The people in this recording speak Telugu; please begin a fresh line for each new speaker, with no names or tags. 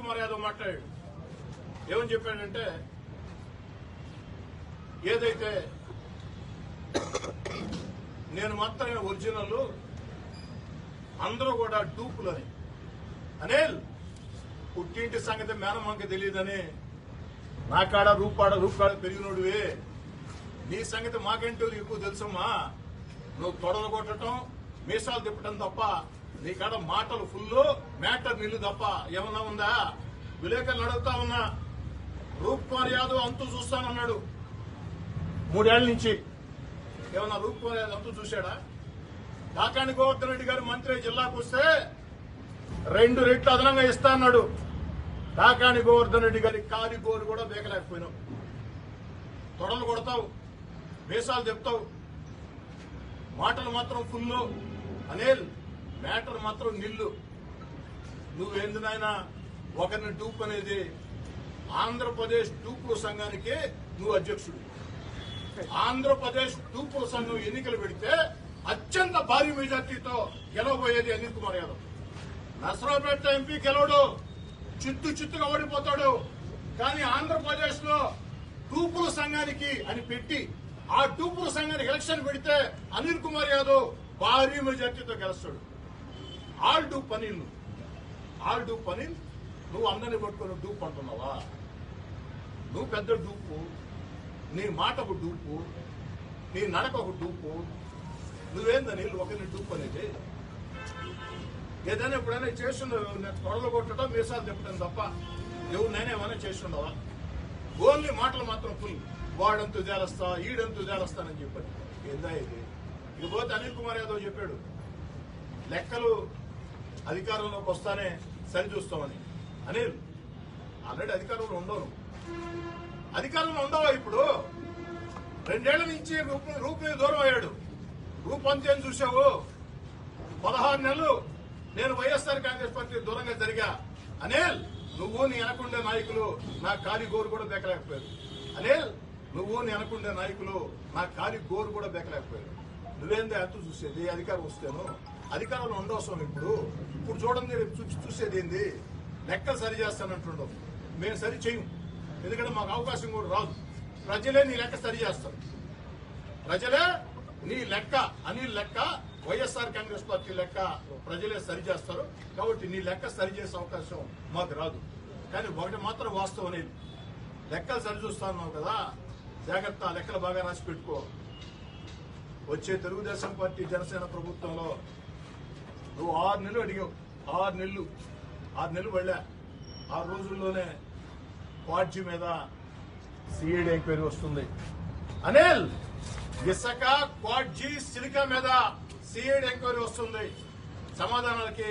కుమార్ యాదవ్ మాట్లాడాడు. ఏమని చెప్పాడంటే, ఏదైతే నేను మాత్రమే ఒరిజినల్, అందరూ కూడా డూపులని. అనిల్, పుట్టింటి సంగతి మేనమ్మకి తెలియదని, నా కాడ రూపాడ పెరిగినోడివే, నీ సంగతి మాకంటూ ఎక్కువ తెలుసమ్మా. నువ్వు తొడలు కొట్టడం, మీసాలు తిప్పటం తప్ప నీ కాడ మాటలు ఫుల్, మ్యాటర్ నిల్లు తప్ప ఏమన్నా ఉందా? విలేకరులు అడుగుతా ఉన్నా, రూప్ కుమార్ యాదవ్ అంతు చూస్తానన్నాడు 3 ఏళ్ల నుంచి. ఏమన్నా రూప్ కుమార్ యాదవ్ అంతు చూశాడా? కాకాని గోవర్ధన్ రెడ్డి గారు మంత్రి జిల్లాకు వస్తే 2 రెట్లు అదనంగా ఇస్తా అన్నాడు. కాకాని గోవర్ధన్ రెడ్డి గారి కాలి గోరు కూడా బేకలేకపోయినావు. తొడలు కొడతావు, మీసాలు చెప్తావు, మాటలు మాత్రం ఫుల్లు. అనిల్, మ్యాటర్ మాత్రం నిల్లు. నువ్వేంది నాయనా ఒకరిని డూప్ అనేది? ఆంధ్రప్రదేశ్ డూపు సంఘానికి నువ్వు అధ్యక్షుడు. ఆంధ్రప్రదేశ్ డూపు సంఘం ఎన్నికలు పెడితే అత్యంత భారీ మెజార్టీతో గెలవబోయేది అనిల్ కుమార్ యాదవ్. నసరాపేట ఎంపీ గెలవడు, చిత్తుగా ఓడిపోతాడు. కానీ ఆంధ్రప్రదేశ్ లో డూపుల సంఘానికి అని పెట్టి ఆ డూపుల సంఘానికి ఎలక్షన్ పెడితే అనిల్ కుమార్ యాదవ్ భారీ మెజార్టీతో గెలుస్తాడు. ఆల్ డూప్ అనిల్, ఆల్ డూప్ అనిల్. నువ్వు అందరినీ పట్టుకొని డూప్ అంటున్నావా? నువ్వు పెద్ద డూపు, నీ మాట ఒక డూపు, నీ నడక ఒక డూపు. నువ్వేందని ఒకరిని డూప్ అనేది? ఏదైనా ఎప్పుడైనా చేస్తుండవు, తొడలు కొట్టడం, మీసాలు తిప్పడం తప్ప ఎవరినైనా ఏమైనా చేస్తుండవా? ఓన్లీ మాటలు మాత్రం ఫుల్. వాడంతూ తేలస్తా, ఈడంతూ తేలస్తానని చెప్పాడు. ఏందా ఇది? ఇకపోతే అనిల్ కుమార్ యాదవ్ చెప్పాడు, లెక్కలు అధికారంలోకి వస్తానే సరిచూస్తామని. అనిల్, ఆల్రెడీ అధికారంలో ఉండవు. అధికారంలో ఉండవా? ఇప్పుడు 2 ఏళ్ల నుంచి రూప్ దూరం అయ్యాడు. రూప్ అంతేం చూశావు? 16 నెలలు నేను వైఎస్ఆర్ కాంగ్రెస్ పార్టీ దూరంగా జరిగా. అనిల్, నువ్వు నీ వెనకుండే నాయకులు నా కాలి గోరు కూడా బెక్కలేకపోయారు. అనిల్, నువ్వు నీ వెనకుండే నాయకులు నా కాలి గోరు కూడా బెక్కలేకపోయారు. నువ్వేంది అంతూ చూసేది? అధికారం వస్తేను అధికారంలో ఉండవసరం. ఇప్పుడు చూడండి, చూసేది ఏంది? లెక్కలు సరి చేస్తానంటుండవు. మేము సరి చేయం, ఎందుకంటే మాకు అవకాశం కూడా రాదు. ప్రజలే నీ లెక్క సరి చేస్తారు. ప్రజలే నీ లెక్క, అనిల్ లెక్క, వైఎస్ఆర్ కాంగ్రెస్ పార్టీ లెక్క ప్రజలే సరి చేస్తారు. కాబట్టి నీ లెక్క సరి చేసే అవకాశం మాకు రాదు. కానీ ఒకటి మాత్రం వాస్తవం, అనేది లెక్కలు సరి చూస్తాన్నావు కదా, జాగ్రత్త, లెక్కలు బాగా రాసి పెట్టుకో. వచ్చే తెలుగుదేశం పార్టీ జనసేన ప్రభుత్వంలో నువ్వు 6 నెలలు అడిగావు. 6 నెలలు వెళ్ళా. 6 రోజుల్లోనే క్వాడ్జీ మీద సిఐడి ఎంక్వైరీ వస్తుంది. అనిల్, ఇసుక, క్వాడ్జీ, సిలికా మీద సిఐడి ఎంక్వైరీ వస్తుంది. సమాధానాలకి